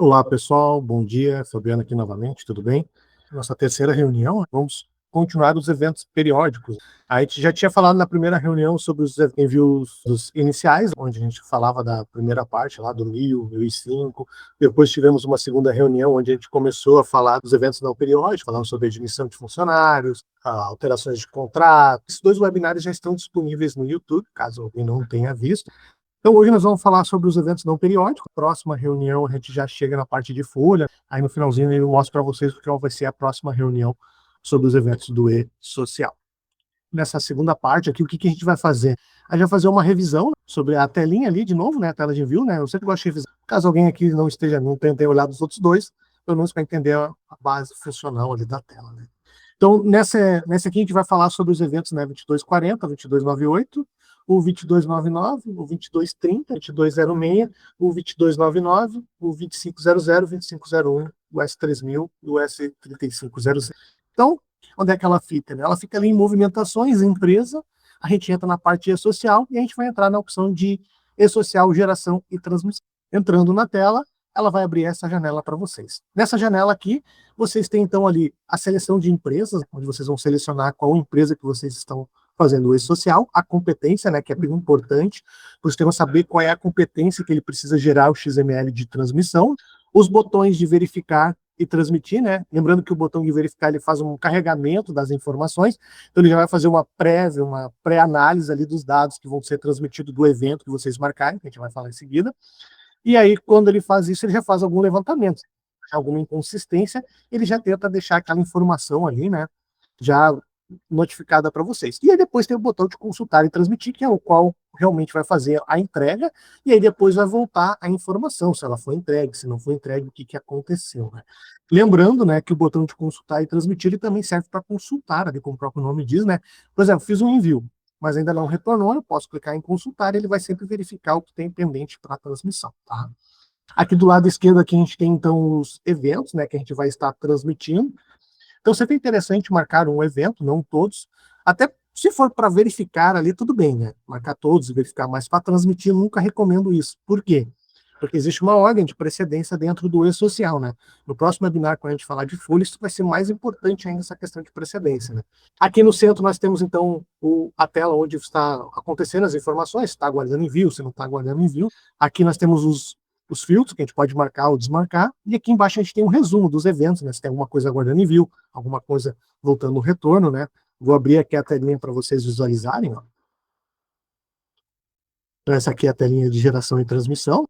Olá, pessoal. Bom dia. Fabiano aqui novamente, tudo bem? Nossa terceira reunião, vamos continuar os eventos periódicos. A gente já tinha falado na primeira reunião sobre os envios dos iniciais, onde a gente falava da primeira parte lá do 1000, 1005. Depois tivemos uma segunda reunião onde a gente começou a falar dos eventos não periódicos, falando sobre a admissão de funcionários, alterações de contrato. Esses dois webinários já estão disponíveis no YouTube, caso alguém não tenha visto. Então, hoje nós vamos falar sobre os eventos não periódicos. Próxima reunião, a gente já chega na parte de folha. Aí, no finalzinho, eu mostro para vocês qual vai ser a próxima reunião sobre os eventos do E-Social. Nessa segunda parte aqui, o que a gente vai fazer? A gente vai fazer uma revisão sobre a telinha ali, de novo, né? A tela de envio, né? Eu sempre gosto de revisar. Caso alguém aqui não tenha olhado os outros dois, pelo menos para entender a base funcional ali da tela, né? Então, nessa aqui, a gente vai falar sobre os eventos, né? 2240, 2298, o 2299, o 2230, 2206, o 2299, o 2500, 2501, o S3000 e o S3500. Então, onde é que ela fica? Né? Ela fica ali em movimentações, empresa, a gente entra na parte E-Social e a gente vai entrar na opção de E-Social, geração e transmissão. Entrando na tela, ela vai abrir essa janela para vocês. Nessa janela aqui, vocês têm então ali a seleção de empresas, onde vocês vão selecionar qual empresa que vocês estão fazendo o E-Social, a competência, né, que é bem importante, para o sistema saber qual é a competência que ele precisa gerar o XML de transmissão, os botões de verificar e transmitir, né? Lembrando que o botão de verificar ele faz um carregamento das informações, então ele já vai fazer uma prévia, uma pré-análise ali dos dados que vão ser transmitidos do evento que vocês marcarem, que a gente vai falar em seguida. E aí, quando ele faz isso, ele já faz algum levantamento, alguma inconsistência, ele já tenta deixar aquela informação ali, né? Já notificada para vocês. E aí depois tem o botão de consultar e transmitir, que é o qual realmente vai fazer a entrega, e aí depois vai voltar a informação, se ela foi entregue, se não foi entregue, o que aconteceu, né? Lembrando, né, que o botão de consultar e transmitir, ele também serve para consultar, ali, como o próprio nome diz, né? Por exemplo, fiz um envio, mas ainda não retornou, eu posso clicar em consultar, ele vai sempre verificar o que tem pendente para a transmissão, tá? Aqui do lado esquerdo aqui a gente tem então os eventos, né, que a gente vai estar transmitindo. Então, sempre é interessante marcar um evento, não todos, até se for para verificar ali, tudo bem, né? Marcar todos e verificar, mas para transmitir, nunca recomendo isso. Por quê? Porque existe uma ordem de precedência dentro do E-Social, né? No próximo webinar, quando a gente falar de folha, isso vai ser mais importante ainda, essa questão de precedência, né? Aqui no centro nós temos, então, a tela onde está acontecendo as informações, se está aguardando envio, se não está aguardando envio. Aqui nós temos os filtros, que a gente pode marcar ou desmarcar, e aqui embaixo a gente tem um resumo dos eventos, né? Se tem alguma coisa aguardando envio, alguma coisa voltando no retorno, né? Vou abrir aqui a telinha para vocês visualizarem, ó. Então, essa aqui é a telinha de geração e transmissão.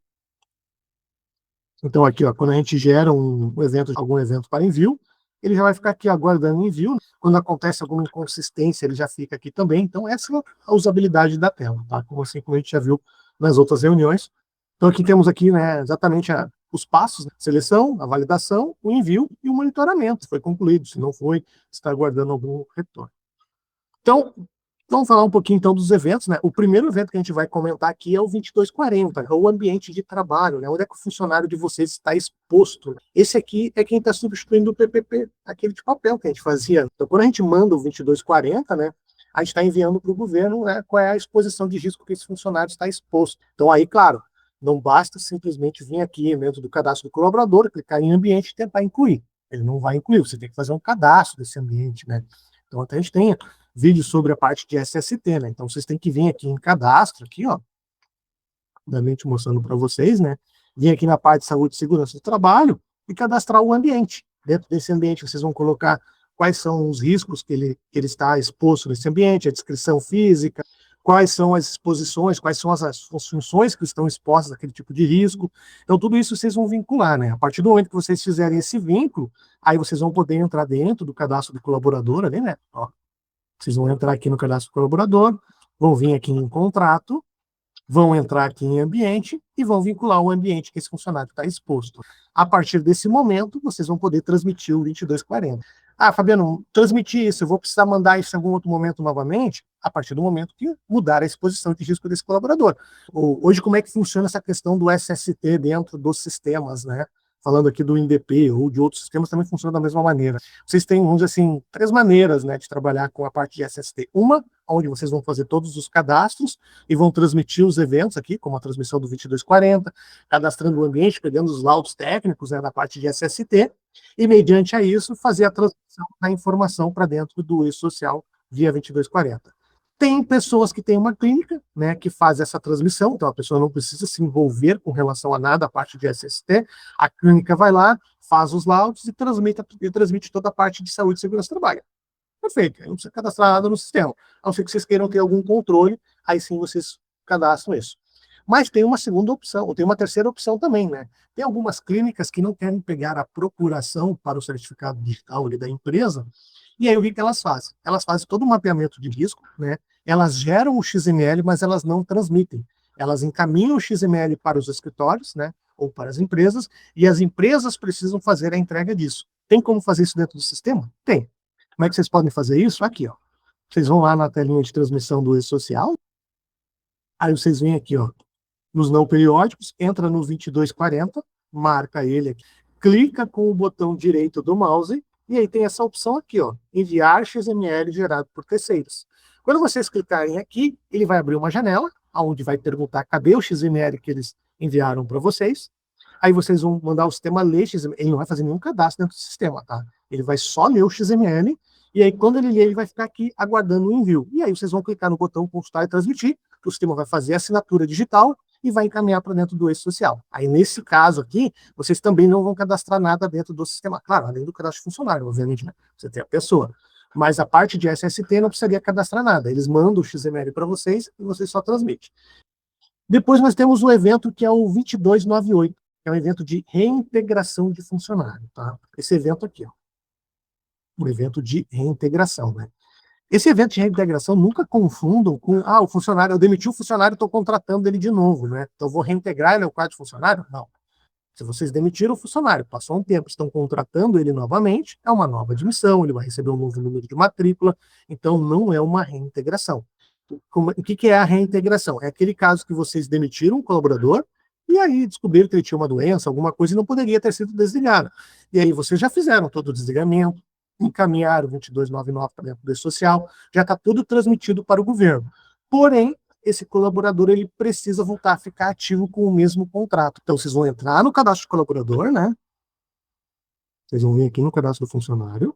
Então, aqui, ó, quando a gente gera algum evento para envio, ele já vai ficar aqui aguardando envio. Quando acontece alguma inconsistência, ele já fica aqui também. Então, essa é a usabilidade da tela, tá? Como a gente já viu nas outras reuniões. Então, aqui temos aqui, né, exatamente os passos, né? Seleção, a validação, o envio e o monitoramento. Foi concluído, se não foi, está aguardando algum retorno. Então, vamos falar um pouquinho então dos eventos, né? O primeiro evento que a gente vai comentar aqui é o 2240, é o ambiente de trabalho, né? Onde é que o funcionário de vocês está exposto. Esse aqui é quem está substituindo o PPP, aquele de papel que a gente fazia. Então, quando a gente manda o 2240, né? A gente está enviando para o governo, né, qual é a exposição de risco que esse funcionário está exposto. Então, aí, claro, não basta simplesmente vir aqui dentro do cadastro do colaborador, clicar em ambiente e tentar incluir. Ele não vai incluir, você tem que fazer um cadastro desse ambiente, né? Então, até a gente tem vídeo sobre a parte de SST, né? Então, vocês têm que vir aqui em cadastro, aqui, ó, realmente mostrando para vocês, né? Vir aqui na parte de saúde e segurança do trabalho e cadastrar o ambiente. Dentro desse ambiente, vocês vão colocar quais são os riscos que ele está exposto nesse ambiente, a descrição física, quais são as exposições, quais são as funções que estão expostas àquele tipo de risco. Então, tudo isso vocês vão vincular, né? A partir do momento que vocês fizerem esse vínculo, aí vocês vão poder entrar dentro do cadastro do colaborador ali, né? Ó, vocês vão entrar aqui no cadastro do colaborador, vão vir aqui em contrato, vão entrar aqui em ambiente e vão vincular o ambiente que esse funcionário está exposto. A partir desse momento, vocês vão poder transmitir o 2240. Ah, Fabiano, transmitir isso, eu vou precisar mandar isso em algum outro momento novamente? A partir do momento que mudar a exposição de risco desse colaborador. Hoje, como é que funciona essa questão do SST dentro dos sistemas, né? falando aqui do INDP ou de outros sistemas, também funciona da mesma maneira. Vocês têm, vamos dizer assim, 3 maneiras, né, de trabalhar com a parte de SST. Uma, onde vocês vão fazer todos os cadastros e vão transmitir os eventos aqui, como a transmissão do 2240, cadastrando o ambiente, pegando os laudos técnicos, né, da parte de SST, e mediante a isso, fazer a transmissão da informação para dentro do e-social via 2240. Tem pessoas que têm uma clínica, né, que faz essa transmissão, então a pessoa não precisa se envolver com relação a nada, a parte de SST, a clínica vai lá, faz os laudos e transmite toda a parte de saúde e segurança do trabalho. Perfeito, aí não precisa cadastrar nada no sistema, a não ser que vocês queiram ter algum controle, aí sim vocês cadastram isso. Mas tem uma segunda opção, ou tem uma terceira opção também, né? Tem algumas clínicas que não querem pegar a procuração para o certificado digital ali da empresa, e aí o que elas fazem? Elas fazem todo o mapeamento de risco, né? Elas geram o XML, mas elas não transmitem. Elas encaminham o XML para os escritórios, né? Ou para as empresas, e as empresas precisam fazer a entrega disso. Tem como fazer isso dentro do sistema? Tem. Como é que vocês podem fazer isso? Aqui, ó. Vocês vão lá na telinha de transmissão do e-social, aí vocês vêm aqui, ó, nos não periódicos, entra no 2240, marca ele aqui, clica com o botão direito do mouse, e aí tem essa opção aqui, ó, enviar XML gerado por terceiros. Quando vocês clicarem aqui, ele vai abrir uma janela, onde vai perguntar cadê o XML que eles enviaram para vocês. Aí vocês vão mandar o sistema ler XML, ele não vai fazer nenhum cadastro dentro do sistema, tá? Ele vai só ler o XML, e aí quando ele ler, ele vai ficar aqui aguardando o envio. E aí vocês vão clicar no botão consultar e transmitir, o sistema vai fazer a assinatura digital e vai encaminhar para dentro do e-social. Aí, nesse caso aqui, vocês também não vão cadastrar nada dentro do sistema. Claro, além do cadastro funcionário, obviamente, né? Você tem a pessoa. Mas a parte de SST não precisaria cadastrar nada. Eles mandam o XML para vocês e vocês só transmitem. Depois nós temos o evento que é o 2298, que é um evento de reintegração de funcionário, tá? Esse evento aqui, ó. Um evento de reintegração, né? Esse evento de reintegração nunca confundam com, o funcionário, eu demiti o funcionário, estou contratando ele de novo, né? Então vou reintegrar ele ao quadro de funcionário? Não. Se vocês demitiram o funcionário, passou um tempo, estão contratando ele novamente, é uma nova admissão, ele vai receber um novo número de matrícula, então não é uma reintegração. O que é a reintegração? É aquele caso que vocês demitiram um colaborador e aí descobriram que ele tinha uma doença, alguma coisa, e não poderia ter sido desligado. E aí vocês já fizeram todo o desligamento, encaminharam o 2299 para dentro do social, já está tudo transmitido para o governo. Porém, esse colaborador ele precisa voltar a ficar ativo com o mesmo contrato. Então, vocês vão entrar no cadastro de colaborador, né? Vocês vão vir aqui no cadastro do funcionário,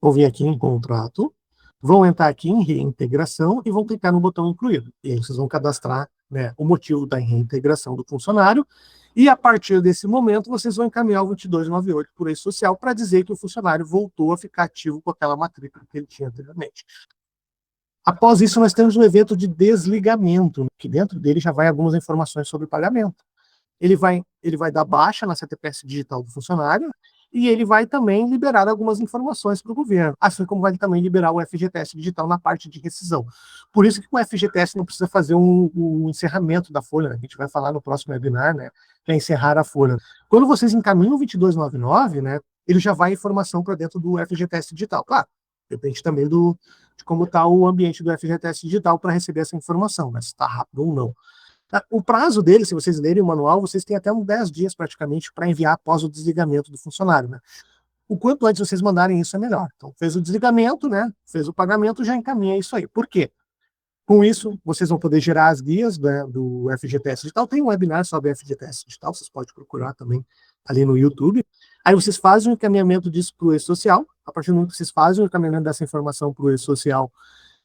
vão vir aqui em contrato, vão entrar aqui em reintegração e vão clicar no botão incluído. E aí vocês vão cadastrar, né, o motivo da reintegração do funcionário, e a partir desse momento vocês vão encaminhar o 2298 por e-social para dizer que o funcionário voltou a ficar ativo com aquela matrícula que ele tinha anteriormente. Após isso, nós temos um evento de desligamento, que dentro dele já vai algumas informações sobre o pagamento. Ele vai dar baixa na CTPS digital do funcionário e ele vai também liberar algumas informações para o governo, assim como vai também liberar o FGTS digital na parte de rescisão. Por isso que o FGTS não precisa fazer um encerramento da folha, né? A gente vai falar no próximo webinar, né, que é encerrar a folha. Quando vocês encaminham o 2299, né, ele já vai informação para dentro do FGTS digital. Claro, depende também de como está o ambiente do FGTS digital para receber essa informação, né, se está rápido ou não. O prazo dele, se vocês lerem o manual, vocês têm até uns 10 dias praticamente para enviar após o desligamento do funcionário, né? O quanto antes vocês mandarem isso é melhor. Então, fez o desligamento, né? Fez o pagamento, já encaminha isso aí. Por quê? Com isso, vocês vão poder gerar as guias, né, do FGTS Digital. Tem um webinar sobre FGTS Digital, vocês podem procurar também ali no YouTube. Aí vocês fazem o encaminhamento disso para o e-social. A partir do momento que vocês fazem o encaminhamento dessa informação para o e-social,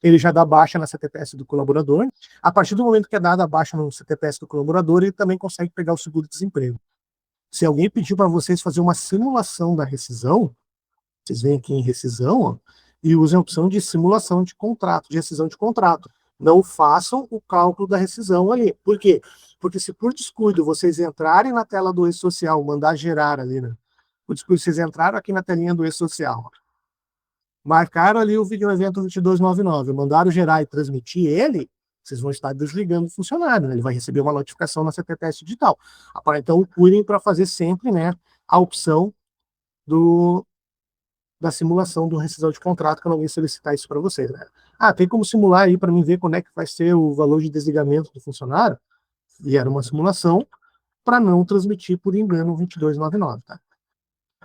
ele já dá baixa na CTPS do colaborador. A partir do momento que é dada a baixa no CTPS do colaborador, ele também consegue pegar o seguro-desemprego. Se alguém pedir para vocês fazer uma simulação da rescisão, vocês vêm aqui em rescisão, ó, e usem a opção de simulação de contrato, de rescisão de contrato. Não façam o cálculo da rescisão ali. Por quê? Porque se por descuido vocês entrarem na tela do e-social, mandar gerar ali, né? Por descuido, vocês entraram aqui na telinha do e-social, marcaram ali o vídeo evento 2299, mandaram gerar e transmitir ele, vocês vão estar desligando o funcionário, né? Ele vai receber uma notificação na CTPS digital. Então, cuidem para fazer sempre, né, a opção da simulação do rescisão de contrato, que eu não vou solicitar isso para vocês, né? Tem como simular aí para mim ver quando é que vai ser o valor de desligamento do funcionário? E era uma simulação para não transmitir por engano o 2299, tá?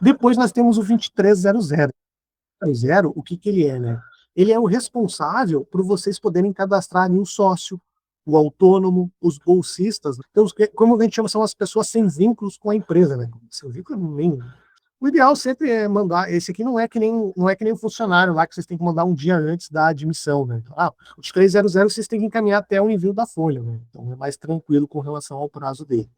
Depois nós temos o 2300. O que ele é, né? Ele é o responsável por vocês poderem cadastrar ali o sócio, o autônomo, os bolsistas. Então, como a gente chama, são as pessoas sem vínculos com a empresa, né? Sem vínculo nenhum. O ideal sempre é mandar. Esse aqui não é que nem um funcionário lá que vocês têm que mandar um dia antes da admissão, né? O 2300 vocês têm que encaminhar até o envio da folha, né? Então é mais tranquilo com relação ao prazo dele.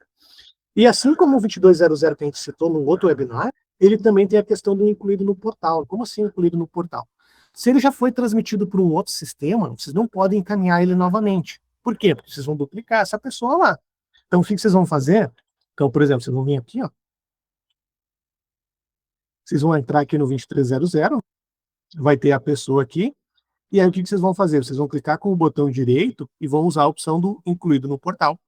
E assim como o 2200 que a gente citou no outro webinar, ele também tem a questão do incluído no portal. Como assim incluído no portal? Se ele já foi transmitido por um outro sistema, vocês não podem encaminhar ele novamente. Por quê? Porque vocês vão duplicar essa pessoa lá. Então, o que vocês vão fazer? Então, por exemplo, vocês vão vir aqui, ó. Vocês vão entrar aqui no 2300, vai ter a pessoa aqui, e aí o que vocês vão fazer? Vocês vão clicar com o botão direito e vão usar a opção do incluído no portal.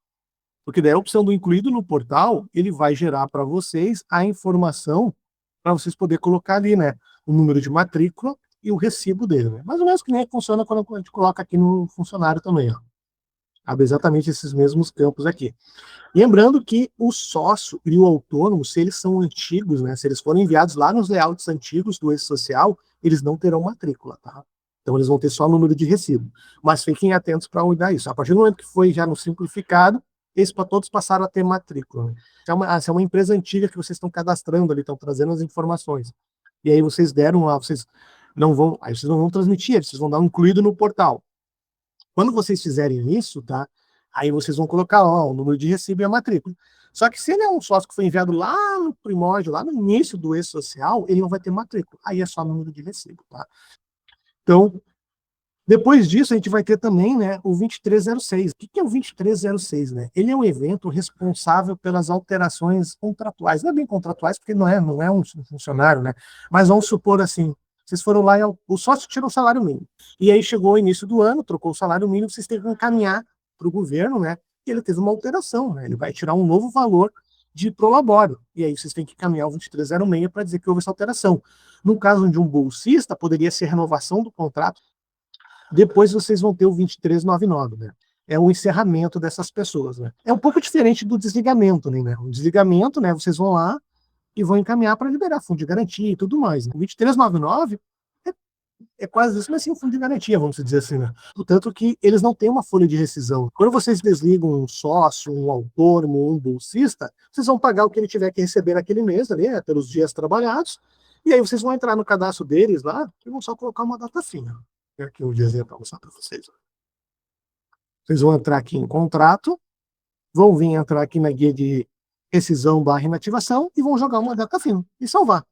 Porque daí a opção do incluído no portal, ele vai gerar para vocês a informação para vocês poderem colocar ali, né? O número de matrícula e o recibo dele, né? Mais ou menos que nem funciona quando a gente coloca aqui no funcionário também, ó. Abre exatamente esses mesmos campos aqui. Lembrando que o sócio e o autônomo, se eles são antigos, né? Se eles forem enviados lá nos layouts antigos do E-Social, eles não terão matrícula, tá? Então eles vão ter só número de recibo. Mas fiquem atentos para olhar isso. A partir do momento que foi já no simplificado, esses para todos passaram a ter matrícula. Né? Se é uma empresa antiga que vocês estão cadastrando ali, estão trazendo as informações. E aí vocês deram lá, vocês não vão transmitir, vocês vão dar um incluído no portal. Quando vocês fizerem isso, tá? Aí vocês vão colocar ó, o número de recibo e a matrícula. Só que se ele é um sócio que foi enviado lá no primórdio, lá no início do E-Social, ele não vai ter matrícula. Aí é só número de recibo, tá? Então, depois disso, a gente vai ter também, né, o 2306. O que é o 2306, né? Ele é um evento responsável pelas alterações contratuais. Não é bem contratuais, porque não é um funcionário, né? Mas vamos supor assim, vocês foram lá e o sócio tirou o salário mínimo. E aí chegou o início do ano, trocou o salário mínimo, vocês têm que encaminhar para o governo, né? E ele teve uma alteração, né? Ele vai tirar um novo valor de prolabório. E aí vocês têm que encaminhar o 2306 para dizer que houve essa alteração. No caso de um bolsista, poderia ser renovação do contrato. Depois vocês vão ter o 2399, né? É o encerramento dessas pessoas, né? É um pouco diferente do desligamento, né? O desligamento, né? Vocês vão lá e vão encaminhar para liberar fundo de garantia e tudo mais. Né? O 2399 é quase isso, mas sim um fundo de garantia, vamos dizer assim, né? Portanto que eles não têm uma folha de rescisão. Quando vocês desligam um sócio, um autônomo, um bolsista, vocês vão pagar o que ele tiver que receber naquele mês, ali, né, pelos dias trabalhados, e aí vocês vão entrar no cadastro deles lá e vão só colocar uma data fina. Aqui um desenho para mostrar para vocês. Vocês vão entrar aqui em contrato, vão vir entrar aqui na guia de rescisão / inativação e vão jogar uma data fina e salvar.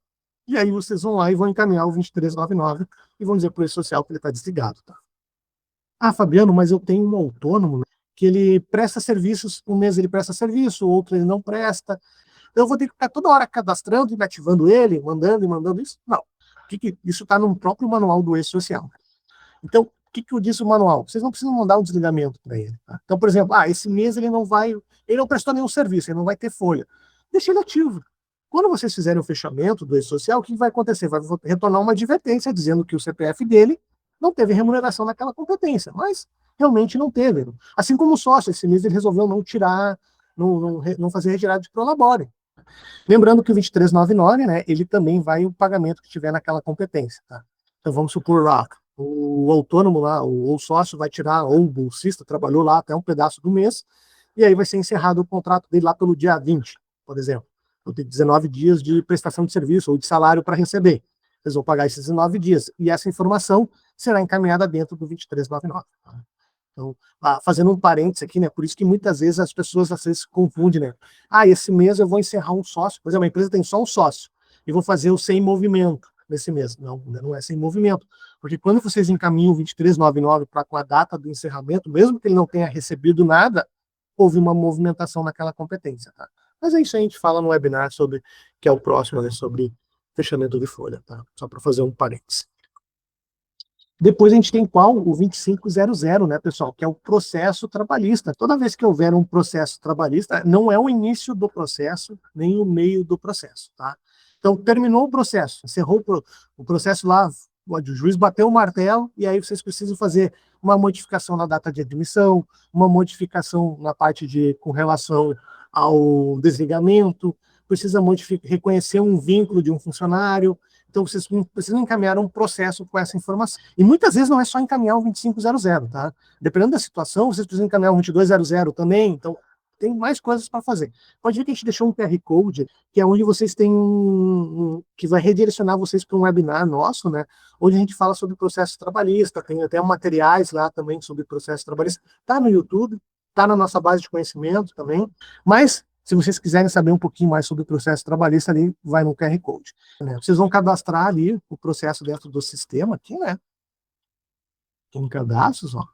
E aí vocês vão lá e vão encaminhar o 2399 e vão dizer para o E-Social que ele está desligado. Tá? Fabiano, mas eu tenho um autônomo, né, que ele presta serviços, um mês ele presta serviço, outro ele não presta. Eu vou ter que ficar toda hora cadastrando e ativando ele, mandando e mandando isso? Não. Isso está no próprio manual do E-Social. Então, o que eu disse no manual? Vocês não precisam mandar um desligamento para ele. Tá? Então, por exemplo, esse mês ele não prestou nenhum serviço, ele não vai ter folha. Deixa ele ativo. Quando vocês fizerem o fechamento do E-Social, o que vai acontecer? Vai retornar uma advertência dizendo que o CPF dele não teve remuneração naquela competência, mas realmente não teve. Assim como o sócio, esse mês ele resolveu não tirar, não fazer retirada de prolabore. Lembrando que o 2399, né, ele também vai o pagamento que tiver naquela competência. Tá? Então vamos supor lá, o autônomo lá, o sócio vai tirar, ou o bolsista trabalhou lá até um pedaço do mês, e aí vai ser encerrado o contrato dele lá pelo dia 20, por exemplo. Vou ter 19 dias de prestação de serviço ou de salário para receber. Vocês vão pagar esses 19 dias. E essa informação será encaminhada dentro do 2399. Então, fazendo um parênteses aqui, né? Por isso que muitas vezes as pessoas às vezes se confundem, né? Esse mês eu vou encerrar um sócio. Por exemplo, a empresa tem só um sócio e vou fazer o sem movimento nesse mês. Não é sem movimento. Porque quando vocês encaminham o 2399 para com a data do encerramento, mesmo que ele não tenha recebido nada, houve uma movimentação naquela competência, tá? Mas é isso aí, a gente fala no webinar sobre, que é o próximo, né, sobre fechamento de folha, tá? Só para fazer um parênteses. Depois a gente tem qual? O 2500, né, pessoal? Que é o processo trabalhista. Toda vez que houver um processo trabalhista, não é o início do processo, nem o meio do processo, tá? Então, terminou o processo, encerrou o processo lá, O juiz bateu o martelo e aí vocês precisam fazer uma modificação na data de admissão, uma modificação na parte com relação ao desligamento, precisa reconhecer um vínculo de um funcionário. Então, vocês precisam encaminhar um processo com essa informação. E muitas vezes não é só encaminhar o 2500, tá? Dependendo da situação, vocês precisam encaminhar o 2200 também. Então, tem mais coisas para fazer. Pode ver que a gente deixou um QR Code, que é onde vocês têm que vai redirecionar vocês para um webinar nosso, né? Onde a gente fala sobre processo trabalhista, tem até materiais lá também sobre processo trabalhista. Tá no YouTube, tá na nossa base de conhecimento também. Mas, se vocês quiserem saber um pouquinho mais sobre o processo trabalhista, ali vai no QR Code. Né? Vocês vão cadastrar ali o processo dentro do sistema aqui, né? Tem cadastros, ó.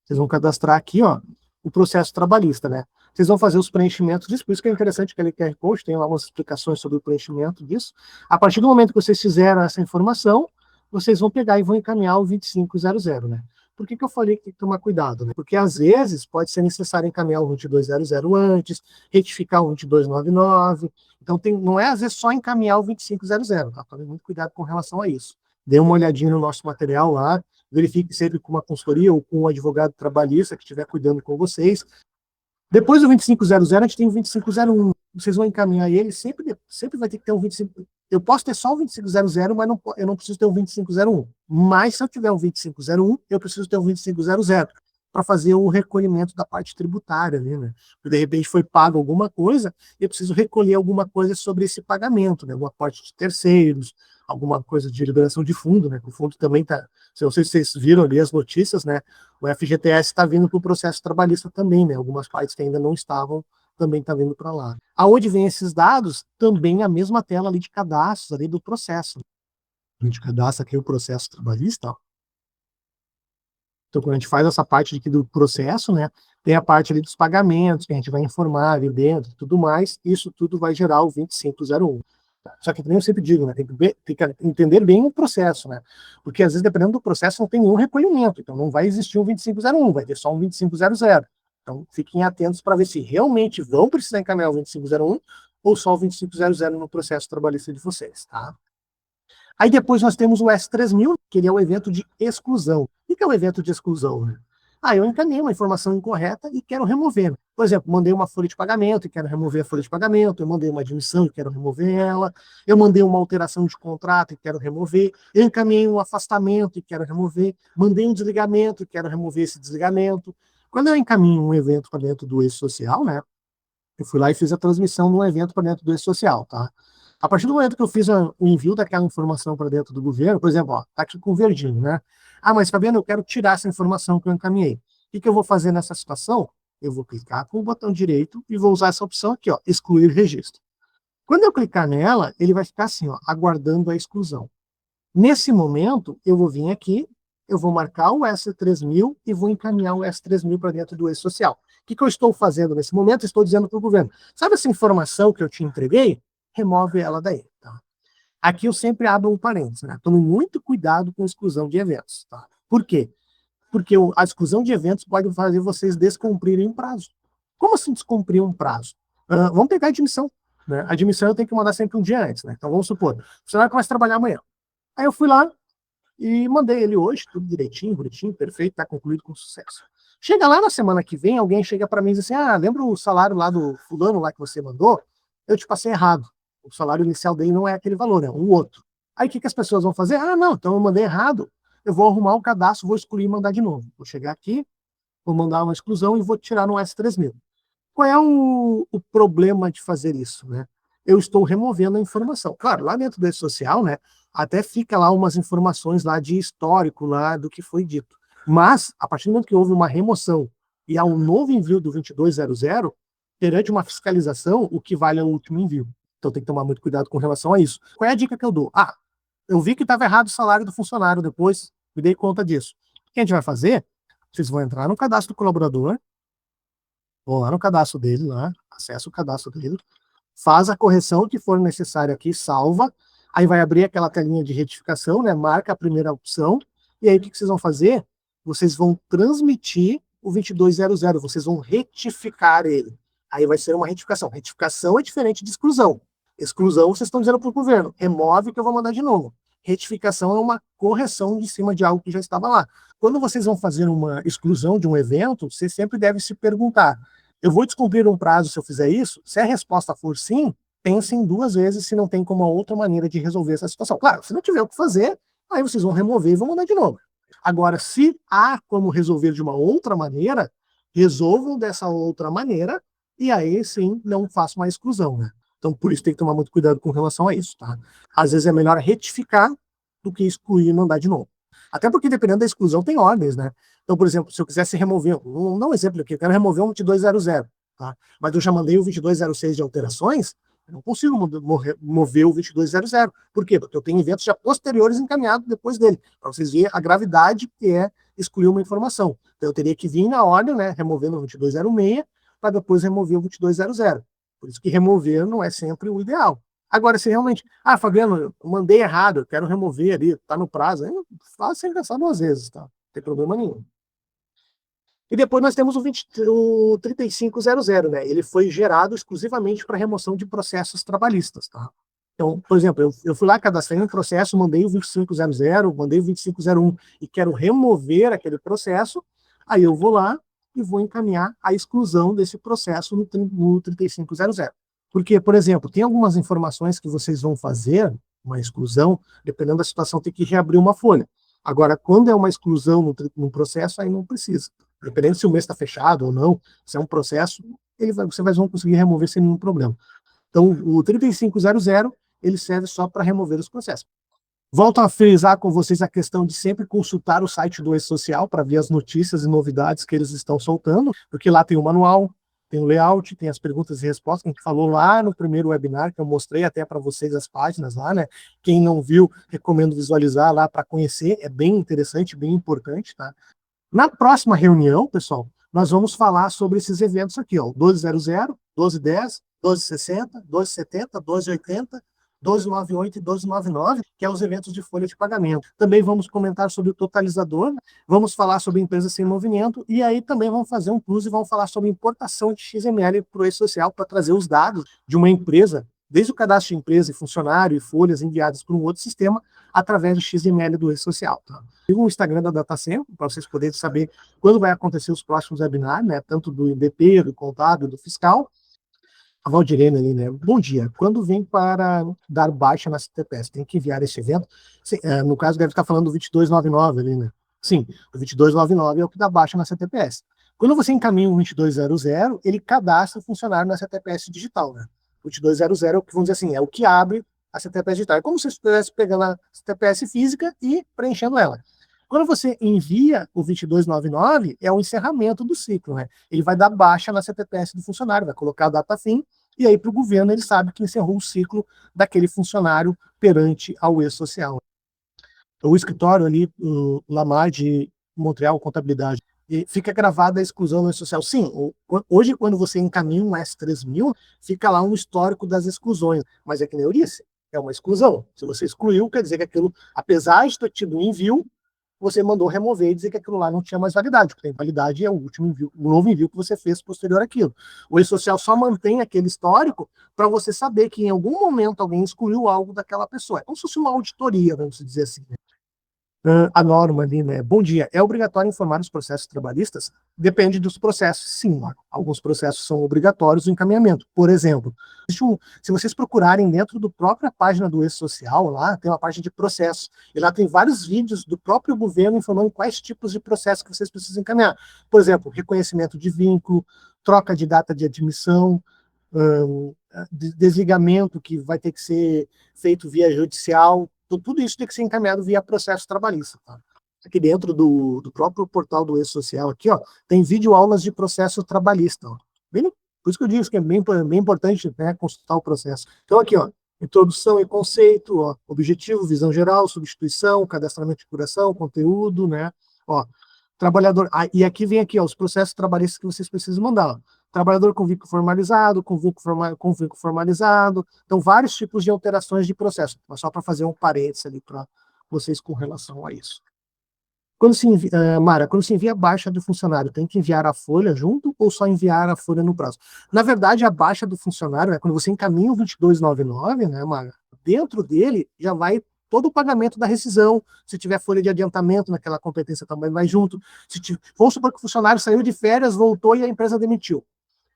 Vocês vão cadastrar aqui, ó, o processo trabalhista, né? Vocês vão fazer os preenchimentos disso, por isso que é interessante que aquele QR Code tem lá umas explicações sobre o preenchimento disso. A partir do momento que vocês fizeram essa informação, vocês vão pegar e vão encaminhar o 2500, né? Por que eu falei que tem que tomar cuidado, né? Porque às vezes pode ser necessário encaminhar o 2200 antes, retificar o 2299. Então não é às vezes só encaminhar o 2500, tá? Tome muito cuidado com relação a isso. Dê uma olhadinha no nosso material lá, verifique sempre com uma consultoria ou com um advogado trabalhista que estiver cuidando com vocês. Depois do 2500, a gente tem o 2501. Vocês vão encaminhar ele, sempre vai ter que ter um 25. Eu posso ter só o 2500, mas eu não preciso ter um 2501. Mas se eu tiver um 2501, eu preciso ter um 2500 para fazer o recolhimento da parte tributária, né? Porque de repente foi pago alguma coisa, eu preciso recolher alguma coisa sobre esse pagamento, né? Alguma parte de terceiros, alguma coisa de liberação de fundo, né? O fundo também está. Não sei se vocês viram ali as notícias, né? O FGTS está vindo para o processo trabalhista também, né? Algumas partes que ainda não estavam também está vindo para lá. Aonde vem esses dados? Também a mesma tela ali de cadastros ali do processo. A gente cadastra aqui o processo trabalhista, ó. Então, quando a gente faz essa parte aqui do processo, né, tem a parte ali dos pagamentos, que a gente vai informar ali dentro e tudo mais, isso tudo vai gerar o 2501. Só que também eu sempre digo, né, tem que entender bem o processo, né, porque às vezes, dependendo do processo, não tem nenhum recolhimento, então não vai existir um 2501, vai ter só um 2500. Então, fiquem atentos para ver se realmente vão precisar encaminhar o 2501 ou só o 2500 no processo trabalhista de vocês, tá? Aí depois nós temos o S3000, que ele é o evento de exclusão. O que é o evento de exclusão? Né? Eu encaminhei uma informação incorreta e quero remover. Por exemplo, mandei uma folha de pagamento e quero remover a folha de pagamento, eu mandei uma admissão e quero remover ela, eu mandei uma alteração de contrato e quero remover, eu encaminhei um afastamento e quero remover, mandei um desligamento e quero remover esse desligamento. Quando eu encaminho um evento para dentro do e-social, né, eu fui lá e fiz a transmissão de um evento para dentro do e-social, tá? A partir do momento que eu fiz o envio daquela informação para dentro do governo, por exemplo, ó, tá aqui com o verdinho, né? Mas Fabiano, eu quero tirar essa informação que eu encaminhei. O que eu vou fazer nessa situação? Eu vou clicar com o botão direito e vou usar essa opção aqui, ó, excluir registro. Quando eu clicar nela, ele vai ficar assim, ó, aguardando a exclusão. Nesse momento, eu vou vir aqui, eu vou marcar o S3000 e vou encaminhar o S3000 para dentro do e-social. O que eu estou fazendo nesse momento? Estou dizendo para o governo, sabe essa informação que eu te entreguei? Remove ela daí, tá? Aqui eu sempre abro um parênteses, né? Tome muito cuidado com exclusão de eventos, tá? Por quê? Porque a exclusão de eventos pode fazer vocês descumprirem um prazo. Como assim descumprir um prazo? Vamos pegar a admissão, né? A admissão eu tenho que mandar sempre um dia antes, né? Então vamos supor, o funcionário começa a trabalhar amanhã. Aí eu fui lá e mandei ele hoje, tudo direitinho, bonitinho, perfeito, tá concluído com sucesso. Chega lá na semana que vem, alguém chega para mim e diz assim, lembra o salário lá do fulano lá que você mandou? Eu te passei errado. O salário inicial dele não é aquele valor, é um outro. Aí o que as pessoas vão fazer? Não, então eu mandei errado. Eu vou arrumar o cadastro, vou excluir e mandar de novo. Vou chegar aqui, vou mandar uma exclusão e vou tirar no S3000. Qual é o problema de fazer isso, né? Eu estou removendo a informação. Claro, lá dentro do e-social, né, até fica lá umas informações lá de histórico lá do que foi dito. Mas, a partir do momento que houve uma remoção e há um novo envio do 2200, perante uma fiscalização, o que vale é o último envio. Então tem que tomar muito cuidado com relação a isso. Qual é a dica que eu dou? Eu vi que estava errado o salário do funcionário depois, me dei conta disso. O que a gente vai fazer? Vocês vão entrar no cadastro do colaborador, vão lá no cadastro dele, lá, acessa o cadastro dele, faz a correção que for necessária aqui, salva, aí vai abrir aquela telinha de retificação, né, marca a primeira opção, e aí o que vocês vão fazer? Vocês vão transmitir o 2200, vocês vão retificar ele. Aí vai ser uma retificação. Retificação é diferente de exclusão. Exclusão, vocês estão dizendo para o governo, remove que eu vou mandar de novo. Retificação é uma correção em cima de algo que já estava lá. Quando vocês vão fazer uma exclusão de um evento, vocês sempre devem se perguntar: eu vou descumprir um prazo se eu fizer isso? Se a resposta for sim, pensem 2 vezes se não tem como uma outra maneira de resolver essa situação. Claro, se não tiver o que fazer, aí vocês vão remover e vão mandar de novo. Agora, se há como resolver de uma outra maneira, resolvam dessa outra maneira e aí sim não façam uma exclusão, né? Então, por isso tem que tomar muito cuidado com relação a isso, tá? Às vezes é melhor retificar do que excluir e mandar de novo. Até porque, dependendo da exclusão, tem ordens, né? Então, por exemplo, se eu quisesse remover, vamos dar um exemplo aqui, eu quero remover um 2200, tá? Mas eu já mandei o 2206 de alterações, eu não consigo mover o 2200. Por quê? Porque eu tenho eventos já posteriores encaminhados depois dele, para vocês verem a gravidade que é excluir uma informação. Então, eu teria que vir na ordem, né, removendo o 2206, para depois remover o 2200. Por isso que remover não é sempre o ideal. Agora, se realmente, Fabiano, eu mandei errado, eu quero remover ali, tá no prazo, aí faz sem pensar 2 vezes, tá? Não tem problema nenhum. E depois nós temos o 3500, né? Ele foi gerado exclusivamente para remoção de processos trabalhistas, tá? Então, por exemplo, eu fui lá, cadastrei um processo, mandei o 2500, mandei o 2501 e quero remover aquele processo, aí eu vou lá e vou encaminhar a exclusão desse processo no 3500. Porque, por exemplo, tem algumas informações que vocês vão fazer, uma exclusão, dependendo da situação, tem que reabrir uma folha. Agora, quando é uma exclusão no processo, aí não precisa. Dependendo se o mês está fechado ou não, se é um processo, vocês vão conseguir remover sem nenhum problema. Então, o 3500, ele serve só para remover os processos. Volto a frisar com vocês a questão de sempre consultar o site do E-Social para ver as notícias e novidades que eles estão soltando, porque lá tem o manual, tem o layout, tem as perguntas e respostas que a gente falou lá no primeiro webinar, que eu mostrei até para vocês as páginas lá, né? Quem não viu, recomendo visualizar lá para conhecer, é bem interessante, bem importante, tá? Na próxima reunião, pessoal, nós vamos falar sobre esses eventos aqui, ó, 1200, 1210, 1260, 1270, 1280, 1298 e 1299, que é os eventos de folha de pagamento. Também vamos comentar sobre o totalizador, né? Vamos falar sobre empresas sem movimento, e aí também vamos fazer um plus e vamos falar sobre importação de XML para o E-Social para trazer os dados de uma empresa, desde o cadastro de empresa e funcionário e folhas enviadas para um outro sistema, através do XML do E-Social. Tá? Siga o Instagram da DataSemp, para vocês poderem saber quando vai acontecer os próximos webinars, né? Tanto do IDP, do contábil, do fiscal. A Valdirene ali, né? Bom dia. Quando vem para dar baixa na CTPS, tem que enviar esse evento? Sim, no caso, deve estar falando do 2299 ali, né? Sim, o 2299 é o que dá baixa na CTPS. Quando você encaminha o 2200, ele cadastra o funcionário na CTPS digital, né? O 2200 é o que, vamos dizer assim, é o que abre a CTPS digital. É como se você estivesse pegando a CTPS física e preenchendo ela. Quando você envia o 2299, é o encerramento do ciclo, né? Ele vai dar baixa na CTPS do funcionário, vai colocar a data fim, e aí para o governo ele sabe que encerrou o ciclo daquele funcionário perante ao E-Social. O escritório ali, o Lamar de Montreal, contabilidade, e fica gravada a exclusão no E-Social. Sim, hoje quando você encaminha um S3000, fica lá um histórico das exclusões, mas é que nem eu disse, é uma exclusão. Se você excluiu, quer dizer que aquilo, apesar de ter tido um envio, você mandou remover e dizer que aquilo lá não tinha mais validade. O que tem validade é o último envio, o novo envio que você fez posterior àquilo. O E-Social só mantém aquele histórico para você saber que em algum momento alguém excluiu algo daquela pessoa. É como se fosse uma auditoria, vamos dizer assim. A norma ali, né? Bom dia. É obrigatório informar os processos trabalhistas? Depende dos processos, sim. Alguns processos são obrigatórios o encaminhamento. Por exemplo, se vocês procurarem dentro da própria página do E-Social, lá tem uma página de processos. E lá tem vários vídeos do próprio governo informando quais tipos de processos que vocês precisam encaminhar. Por exemplo, reconhecimento de vínculo, troca de data de admissão, desligamento que vai ter que ser feito via judicial. Tudo isso tem que ser encaminhado via processo trabalhista. Tá? Aqui dentro do próprio portal do E-Social, aqui, ó, tem vídeo aulas de processo trabalhista. Ó. Por isso que eu digo que é bem importante, né, consultar o processo. Então, aqui, ó, introdução e conceito, ó, objetivo, visão geral, substituição, cadastramento de curação, conteúdo, né? Ó, trabalhador. E aqui vem aqui, ó, os processos trabalhistas que vocês precisam mandar. Ó. Trabalhador com vínculo formalizado, com vínculo formalizado. Então, vários tipos de alterações de processo. Mas só para fazer um parênteses ali para vocês com relação a isso. Quando se envia, Mara, quando se envia a baixa do funcionário, tem que enviar a folha junto ou só enviar a folha no prazo? Na verdade, a baixa do funcionário, quando você encaminha o 2299, né, Mara, dentro dele já vai todo o pagamento da rescisão, se tiver folha de adiantamento naquela competência também vai junto. Vamos supor que o funcionário saiu de férias, voltou e a empresa demitiu.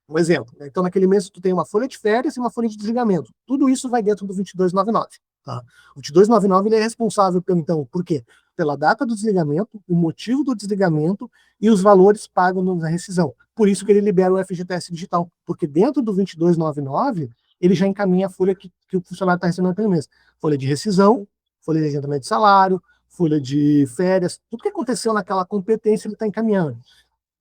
Um exemplo, né? Então, naquele mês, tu tem uma folha de férias e uma folha de desligamento. Tudo isso vai dentro do 2299. Tá? O 2299 ele é responsável pelo, então, por quê? Pela data do desligamento, o motivo do desligamento e os valores pagos na rescisão. Por isso que ele libera o FGTS digital, porque dentro do 2299 ele já encaminha a folha que o funcionário está recebendo naquele mês. Folha de rescisão, folha de adiantamento de salário, folha de férias, tudo que aconteceu naquela competência ele está encaminhando.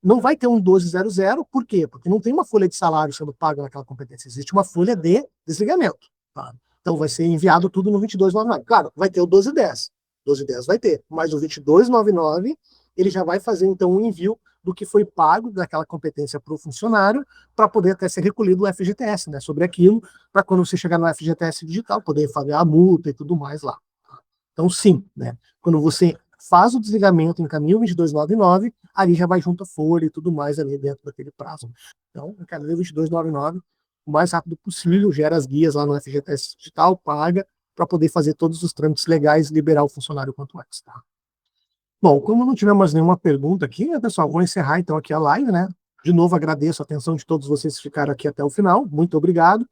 Não vai ter um 1200, por quê? Porque não tem uma folha de salário sendo paga naquela competência, existe uma folha de desligamento. Tá? Então vai ser enviado tudo no 2299. Claro, vai ter o 1210. 1210 vai ter, mas o 2299 ele já vai fazer então um envio do que foi pago daquela competência para o funcionário para poder até ser recolhido o FGTS, né, sobre aquilo, para quando você chegar no FGTS digital, poder fazer a multa e tudo mais lá. Então, sim, né, quando você faz o desligamento, encaminha o 2299, ali já vai junto a folha e tudo mais ali dentro daquele prazo. Então, encaminha o 2299 o mais rápido possível, gera as guias lá no FGTS Digital, paga, para poder fazer todos os trâmites legais e liberar o funcionário quanto antes, tá? Bom, como não tivemos nenhuma pergunta aqui, né, pessoal, vou encerrar então aqui a live, né? De novo, agradeço a atenção de todos vocês que ficaram aqui até o final, muito obrigado.